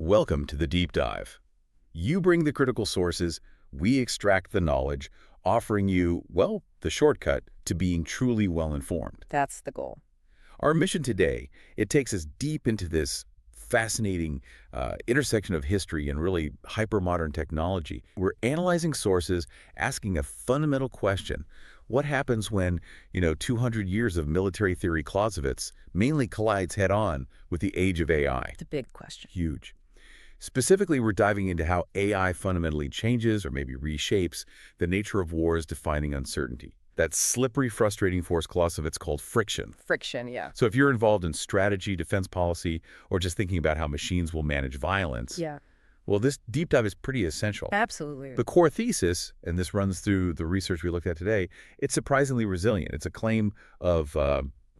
Welcome to the deep dive. You bring the critical sources, we extract the knowledge, offering you, well, the shortcut to being truly well-informed. That's the goal. Our mission today, it takes us deep into this fascinating intersection of history and really hypermodern technology. We're analyzing sources, asking a fundamental question. What happens when, 200 years of military theory Clausewitz mainly collides head-on with the age of AI? The big question. Huge. Specifically, we're diving into how AI fundamentally changes or maybe reshapes the nature of wars, defining uncertainty. That slippery, frustrating force Clausewitz called friction. Friction, yeah. So if you're involved in strategy, defense policy, or just thinking about how machines will manage violence, Yeah, well, this deep dive is pretty essential. absolutely. The core thesis, and this runs through the research we looked at today, it's surprisingly resilient. It's a claim of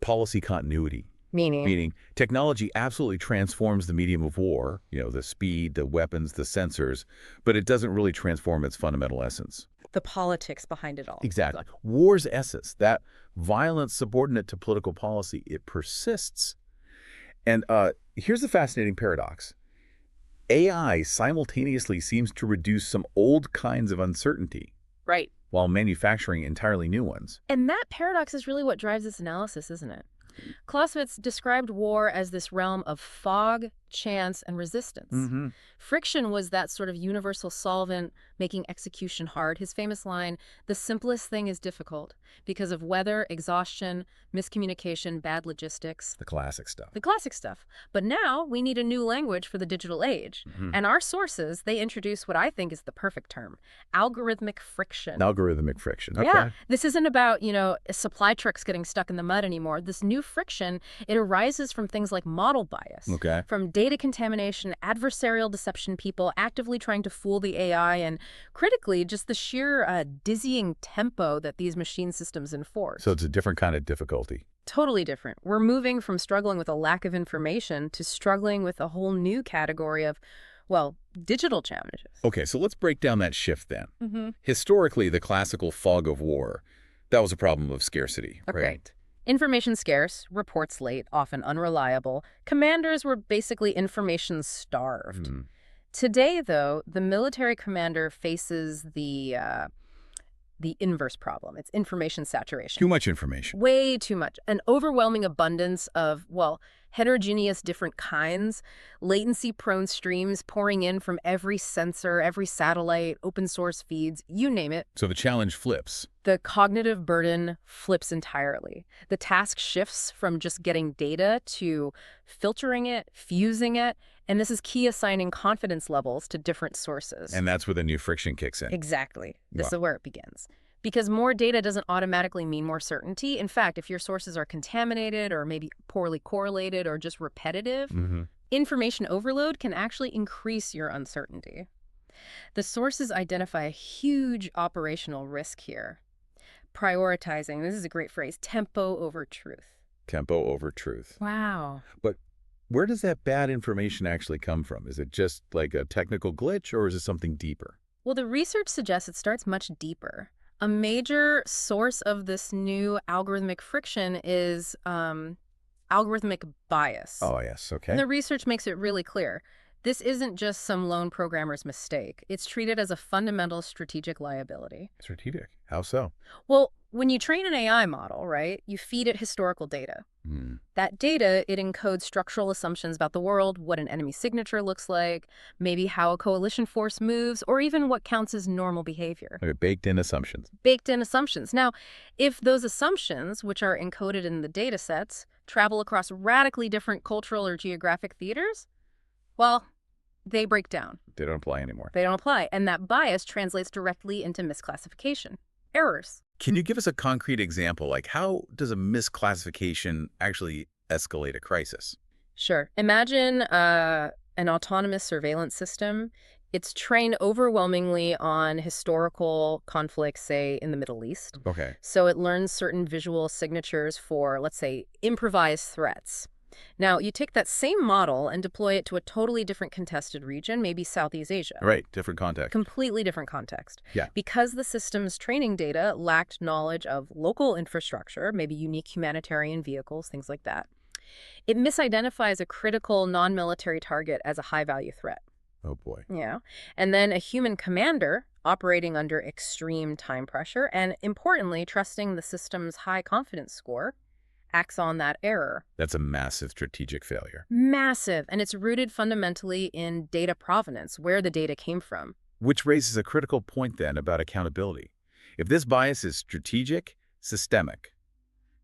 policy continuity. Meaning technology absolutely transforms the medium of war, the speed, the weapons, the sensors, but it doesn't really transform its fundamental essence. The politics behind it all. Exactly. War's essence, that violence subordinate to political policy, it persists. And here's the fascinating paradox. AI simultaneously seems to reduce some old kinds of uncertainty Right. while manufacturing entirely new ones. And that paradox is really what drives this analysis, isn't it? Clausewitz described war as this realm of fog, chance, and resistance. Friction was that sort of universal solvent making execution hard. His famous line, "The simplest thing is difficult because of weather, exhaustion, miscommunication, bad logistics." The classic stuff. The classic stuff. But now we need a new language for the digital age. And our sources, they introduce what I think is the perfect term, algorithmic friction. Algorithmic friction. Okay. Yeah, this isn't about, supply trucks getting stuck in the mud anymore. This new friction, it arises from things like model bias, Okay. from data contamination, adversarial deception, people actively trying to fool the AI, and critically, just the sheer dizzying tempo that these machine systems enforce. So it's a different kind of difficulty. Totally different. We're moving from struggling with a lack of information to struggling with a whole new category of, well, digital challenges. Okay, so let's break down that shift then. Historically, the classical fog of war, that was a problem of scarcity, right? Right. Information scarce, reports late, often unreliable. Commanders were basically information starved. Today, though, the military commander faces the inverse problem. It's information saturation. Too much information. Way too much. An overwhelming abundance of, heterogeneous different kinds, latency-prone streams pouring in from every sensor, every satellite, open source feeds, you name it. So the challenge flips. The cognitive burden flips entirely. The task shifts from just getting data to filtering it, fusing it, and this is key assigning confidence levels to different sources. And that's where the new friction kicks in. Exactly. This is where it begins. Because more data doesn't automatically mean more certainty. In fact, if your sources are contaminated or maybe poorly correlated or just repetitive, information overload can actually increase your uncertainty. The sources identify a huge operational risk here. Prioritizing, this is a great phrase, tempo over truth. Tempo over truth. Wow. But where does that bad information actually come from? Is it just like a technical glitch or is it something deeper? Well, the research suggests it starts much deeper. A major source of this new algorithmic friction is algorithmic bias. Oh, yes. Okay. And the research makes it really clear. This isn't just some lone programmer's mistake. It's treated as a fundamental strategic liability. Strategic. How so? Well, when you train an AI model, right, you feed it historical data. That data, it encodes structural assumptions about the world, what an enemy signature looks like, maybe how a coalition force moves, or even what counts as normal behavior. Okay, baked-in assumptions. Baked-in assumptions. Now, if those assumptions, which are encoded in the data sets, travel across radically different cultural or geographic theaters, well, they break down. They don't apply anymore. They don't apply, and that bias translates directly into misclassification. Errors. Can you give us a concrete example? Like, how does a misclassification actually escalate a crisis? Sure. Imagine an autonomous surveillance system. It's trained overwhelmingly on historical conflicts, say, in the Middle East. Okay. So it learns certain visual signatures for, let's say, improvised threats. Now, you take that same model and deploy it to a totally different contested region, maybe Southeast Asia. Right, different context. Completely different context. Yeah. Because the system's training data lacked knowledge of local infrastructure, maybe unique humanitarian vehicles, things like that. It misidentifies a critical non-military target as a high-value threat. Oh, boy. Yeah. And then a human commander operating under extreme time pressure and, importantly, trusting the system's high confidence score acts on that error. That's a massive strategic failure. Massive. And it's rooted fundamentally in data provenance, where the data came from. Which raises a critical point then about accountability. If this bias is strategic, systemic,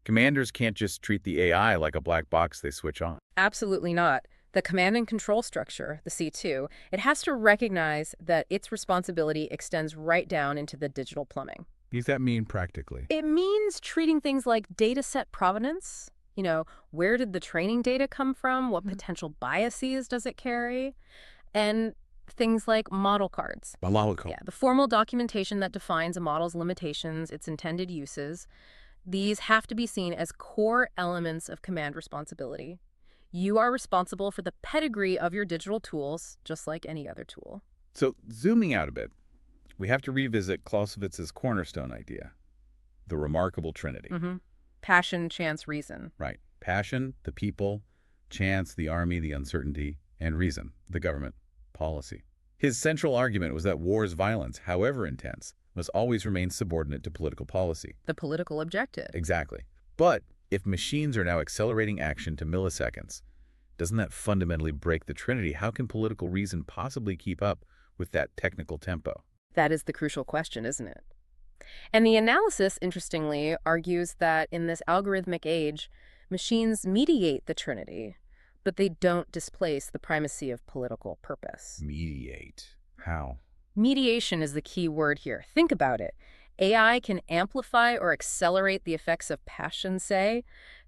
commanders can't just treat the AI like a black box they switch on. Absolutely not. The command and control structure, the C2, it has to recognize that its responsibility extends right down into the digital plumbing. What does that mean practically? It means treating things like data set provenance. Where did the training data come from? What potential biases does it carry? And things like model cards. Yeah, the formal documentation that defines a model's limitations, its intended uses. These have to be seen as core elements of command responsibility. You are responsible for the pedigree of your digital tools, just like any other tool. So zooming out a bit, we have to revisit Clausewitz's cornerstone idea, the remarkable trinity. Passion, chance, reason. Right. Passion, the people; chance, the army, the uncertainty; and reason, the government, policy. His central argument was that war's violence, however intense, must always remain subordinate to political policy. The political objective. Exactly. But if machines are now accelerating action to milliseconds, doesn't that fundamentally break the trinity? How can political reason possibly keep up with that technical tempo? That is the crucial question, isn't it? And the analysis, interestingly, argues that in this algorithmic age, machines mediate the trinity, but they don't displace the primacy of political purpose. Mediate. How? Mediation is the key word here. Think about it. AI can amplify or accelerate the effects of passion, say,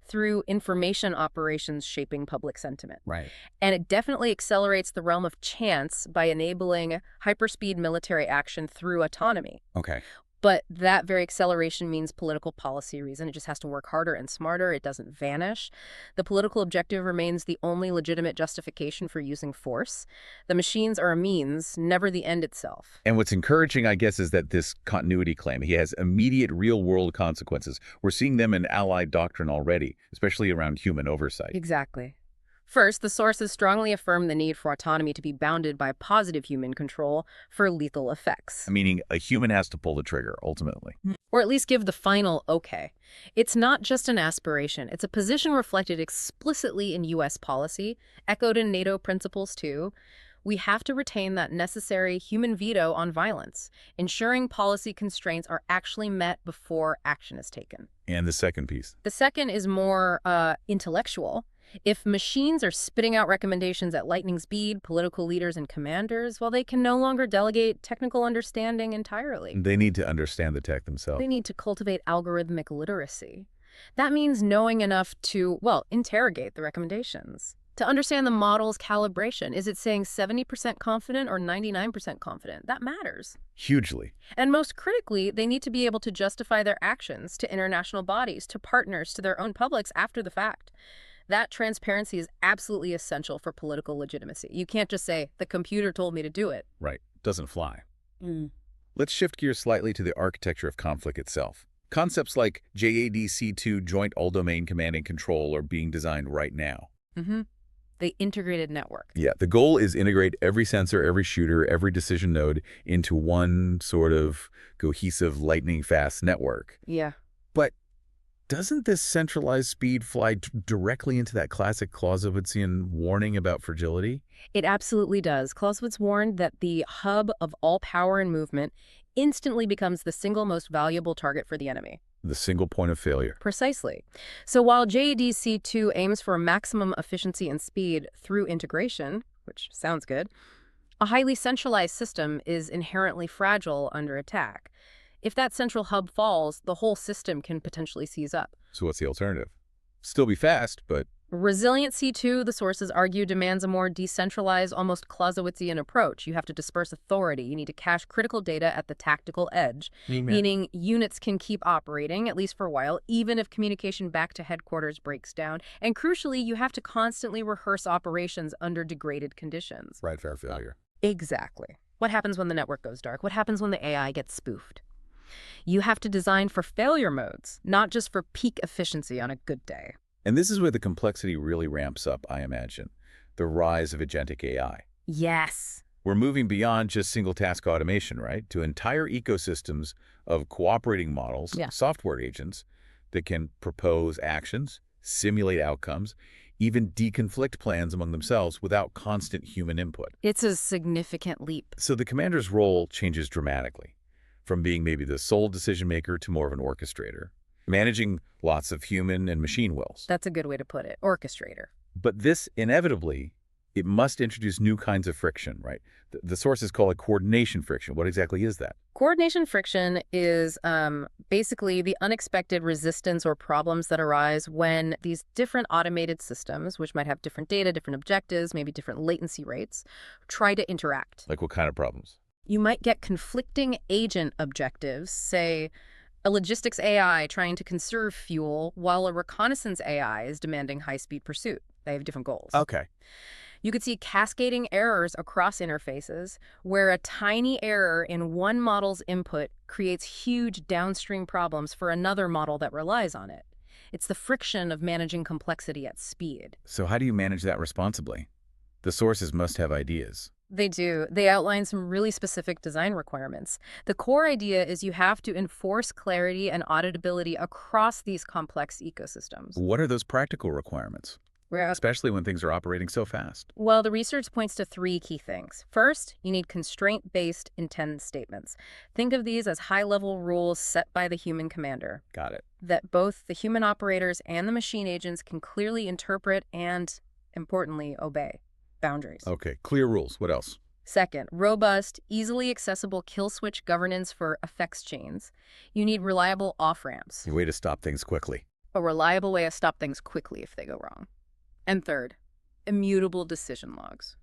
through information operations shaping public sentiment. Right. And it definitely accelerates the realm of chance by enabling hyperspeed military action through autonomy. Okay. But that very acceleration means political policy reason. It just has to work harder and smarter. It doesn't vanish. The political objective remains the only legitimate justification for using force. The machines are a means, never the end itself. And what's encouraging, I guess, is that this continuity claim, he has immediate real-world consequences. We're seeing them in allied doctrine already, especially around human oversight. Exactly. First, the sources strongly affirm the need for autonomy to be bounded by positive human control for lethal effects. Meaning a human has to pull the trigger, ultimately. Or at least give the final okay. It's not just an aspiration. It's a position reflected explicitly in U.S. policy, echoed in NATO principles too. We have to retain that necessary human veto on violence, ensuring policy constraints are actually met before action is taken. And the second piece? The second is more intellectual. If machines are spitting out recommendations at lightning speed, political leaders and commanders, well, they can no longer delegate technical understanding entirely. They need to understand the tech themselves. They need to cultivate algorithmic literacy. That means knowing enough to, well, interrogate the recommendations. To understand the model's calibration. Is it saying 70% confident or 99% confident? That matters. Hugely. And most critically, they need to be able to justify their actions to international bodies, to partners, to their own publics after the fact. That transparency is absolutely essential for political legitimacy. You can't just say, the computer told me to do it. Right. Doesn't fly. Let's shift gears slightly to the architecture of conflict itself. Concepts like JADC2 Joint All-Domain Command and Control are being designed right now. The integrated network. Yeah, the goal is integrate every sensor, every shooter, every decision node into one sort of cohesive, lightning-fast network. Yeah. But doesn't this centralized speed fly directly into that classic Clausewitzian warning about fragility? It absolutely does. Clausewitz warned that the hub of all power and movement instantly becomes the single most valuable target for the enemy. The single point of failure. Precisely. So while JADC2 aims for maximum efficiency and speed through integration, which sounds good, a highly centralized system is inherently fragile under attack. If that central hub falls, the whole system can potentially seize up. So what's the alternative? Still be fast, but... Resilient C2, the sources argue, demands a more decentralized, almost Clausewitzian approach. You have to disperse authority. You need to cache critical data at the tactical edge, meaning units can keep operating, at least for a while, even if communication back to headquarters breaks down. And crucially, you have to constantly rehearse operations under degraded conditions. Right, fair failure. Exactly. What happens when the network goes dark? What happens when the AI gets spoofed? You have to design for failure modes, not just for peak efficiency on a good day. And this is where the complexity really ramps up, I imagine. The rise of agentic AI. Yes. We're moving beyond just single-task automation, right, to entire ecosystems of cooperating models, Yeah. software agents, that can propose actions, simulate outcomes, even deconflict plans among themselves without constant human input. It's a significant leap. So the commander's role changes dramatically, from being maybe the sole decision-maker to more of an orchestrator, managing lots of human and machine wills. That's a good way to put it. Orchestrator. But this, inevitably, it must introduce new kinds of friction, right? The sources call it coordination friction. What exactly is that? Coordination friction is basically the unexpected resistance or problems that arise when these different automated systems, which might have different data, different objectives, maybe different latency rates, try to interact. Like what kind of problems? You might get conflicting agent objectives, say a logistics AI trying to conserve fuel while a reconnaissance AI is demanding high-speed pursuit. They have different goals. Okay. You could see cascading errors across interfaces where a tiny error in one model's input creates huge downstream problems for another model that relies on it. It's the friction of managing complexity at speed. So how do you manage that responsibly? The sources must have ideas. They do. They outline some really specific design requirements. The core idea is you have to enforce clarity and auditability across these complex ecosystems. What are those practical requirements? Especially when things are operating so fast. Well, the research points to three key things. First, you need constraint-based intent statements. Think of these as high-level rules set by the human commander. Got it. That both the human operators and the machine agents can clearly interpret and, importantly, obey. Boundaries. Okay, clear rules. What else? Second, robust, easily accessible kill switch governance for effects chains. You need reliable off-ramps. A way to stop things quickly. A reliable way to stop things quickly if they go wrong. And third, immutable decision logs.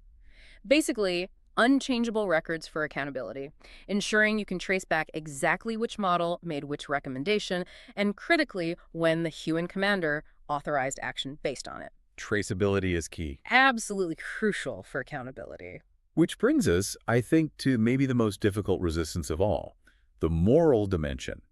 Basically, unchangeable records for accountability, ensuring you can trace back exactly which model made which recommendation, and critically, when the human commander authorized action based on it. Traceability is key. Absolutely crucial for accountability. Which brings us, I think, to maybe the most difficult resistance of all, the moral dimension.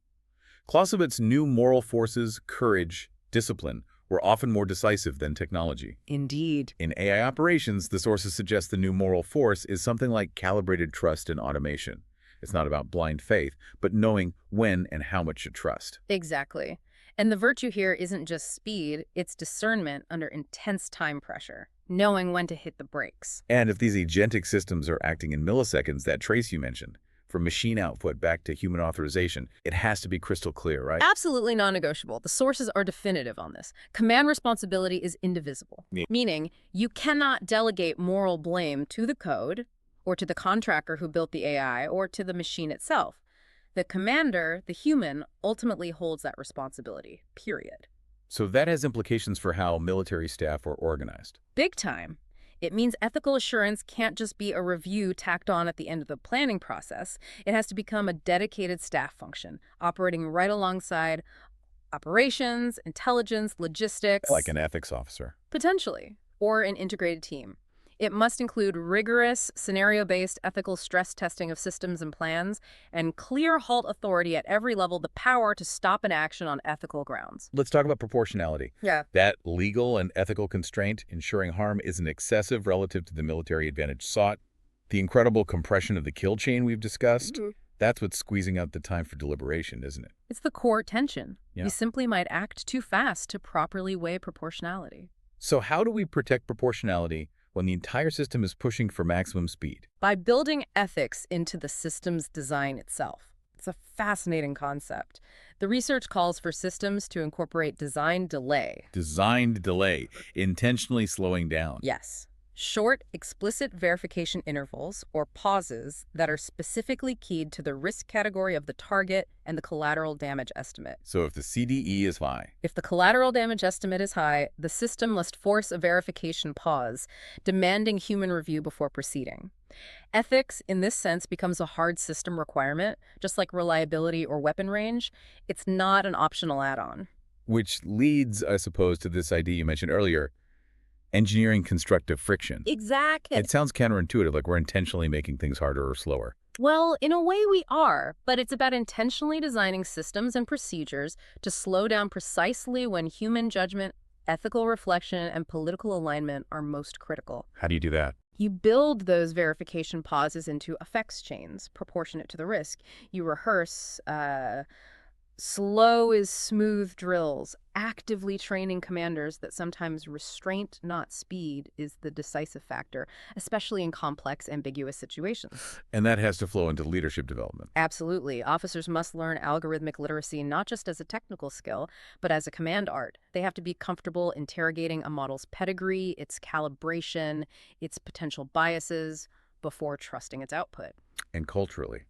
Clausewitz knew moral forces, courage, discipline, were often more decisive than technology. Indeed. In AI operations, the sources suggest the new moral force is something like calibrated trust and automation. It's not about blind faith, but knowing when and how much to trust. Exactly. And the virtue here isn't just speed, it's discernment under intense time pressure, knowing when to hit the brakes. And if these agentic systems are acting in milliseconds, that trace you mentioned, from machine output back to human authorization, it has to be crystal clear, right? Absolutely non-negotiable. The sources are definitive on this. Command responsibility is indivisible, meaning you cannot delegate moral blame to the code or to the contractor who built the AI or to the machine itself. The commander, the human, ultimately holds that responsibility, period. So that has implications for how military staff are organized. Big time. It means ethical assurance can't just be a review tacked on at the end of the planning process. It has to become a dedicated staff function, operating right alongside operations, intelligence, logistics. Like an ethics officer. Potentially, or an integrated team. It must include rigorous, scenario-based ethical stress testing of systems and plans, and clear halt authority at every level, the power to stop an action on ethical grounds. Let's talk about proportionality. Yeah. That legal and ethical constraint, ensuring harm isn't excessive relative to the military advantage sought. The incredible compression of the kill chain we've discussed, that's what's squeezing out the time for deliberation, isn't it? It's the core tension. Yeah. You simply might act too fast to properly weigh proportionality. So how do we protect proportionality when the entire system is pushing for maximum speed? By building ethics into the system's design itself. It's a fascinating concept. The research calls for systems to incorporate design delay. Designed delay, intentionally slowing down. Yes. Short, explicit verification intervals, or pauses, that are specifically keyed to the risk category of the target and the collateral damage estimate. So if the CDE is high, If the collateral damage estimate is high, the system must force a verification pause, demanding human review before proceeding. Ethics, in this sense, becomes a hard system requirement, just like reliability or weapon range. It's not an optional add-on. which leads, I suppose, to this idea you mentioned earlier, engineering constructive friction. Exactly. It sounds counterintuitive, like we're intentionally making things harder or slower. Well, in a way we are, but it's about intentionally designing systems and procedures to slow down precisely when human judgment Ethical reflection and political alignment are most critical. How do you do that? You build those verification pauses into effects chains proportionate to the risk. You rehearse slow is smooth drills, actively training commanders that sometimes restraint, not speed, is the decisive factor, especially in complex, ambiguous situations. And that has to flow into leadership development. Absolutely. Officers must learn algorithmic literacy not just as a technical skill, but as a command art. They have to be comfortable interrogating a model's pedigree, its calibration, its potential biases, before trusting its output. And culturally,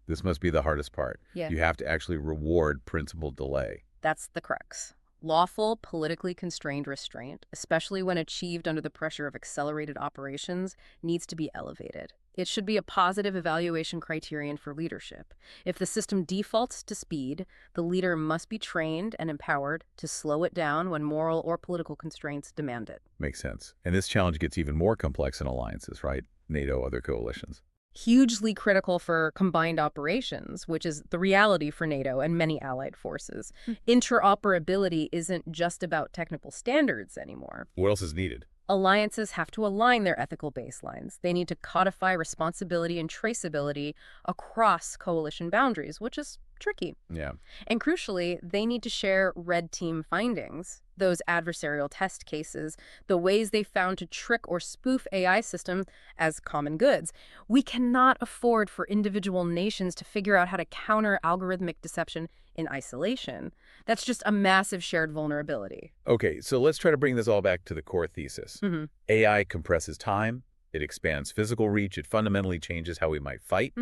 this must be the hardest part. Yeah. You have to actually reward principled delay. That's the crux. Lawful, politically constrained restraint, especially when achieved under the pressure of accelerated operations, needs to be elevated. It should be a positive evaluation criterion for leadership. If the system defaults to speed, the leader must be trained and empowered to slow it down when moral or political constraints demand it. Makes sense. And this challenge gets even more complex in alliances, right? NATO, other coalitions. Hugely critical for combined operations, which is the reality for NATO and many allied forces. Interoperability isn't just about technical standards anymore. What else is needed? Alliances have to align their ethical baselines. They need to codify responsibility and traceability across coalition boundaries, which is tricky. Yeah. And crucially, they need to share red team findings, those adversarial test cases, the ways they found to trick or spoof AI systems as common goods. We cannot afford for individual nations to figure out how to counter algorithmic deception in isolation. That's just a massive shared vulnerability. Okay, so let's try to bring this all back to the core thesis. Mm-hmm. AI compresses time, it expands physical reach, it fundamentally changes how we might fight,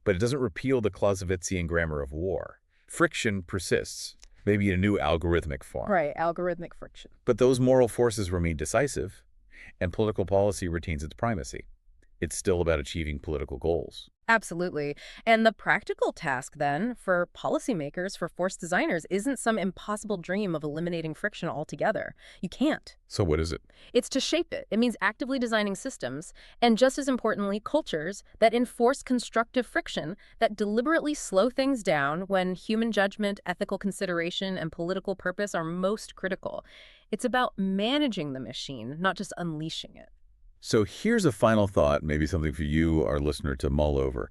but it doesn't repeal the Clausewitzian grammar of war. Friction persists, maybe in a new algorithmic form. Right, algorithmic friction. But those moral forces remain decisive, and political policy retains its primacy. It's still about achieving political goals. Absolutely. And the practical task, then, for policymakers, for force designers, isn't some impossible dream of eliminating friction altogether. You can't. So what is it? It's to shape it. It means actively designing systems, and just as importantly, cultures that enforce constructive friction, that deliberately slow things down when human judgment, ethical consideration, and political purpose are most critical. It's about managing the machine, not just unleashing it. So here's a final thought, maybe something for you, our listener, to mull over.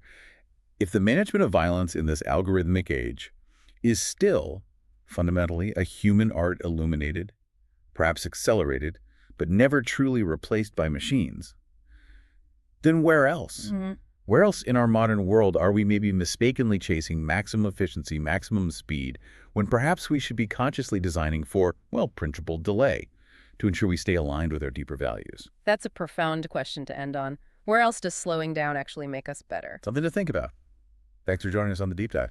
If the management of violence in this algorithmic age is still fundamentally a human art illuminated, perhaps accelerated, but never truly replaced by machines, then where else? Where else in our modern world are we maybe mistakenly chasing maximum efficiency, maximum speed, when perhaps we should be consciously designing for, well, principled delay, to ensure we stay aligned with our deeper values? That's a profound question to end on. Where else does slowing down actually make us better? Something to think about. Thanks for joining us on The Deep Dive.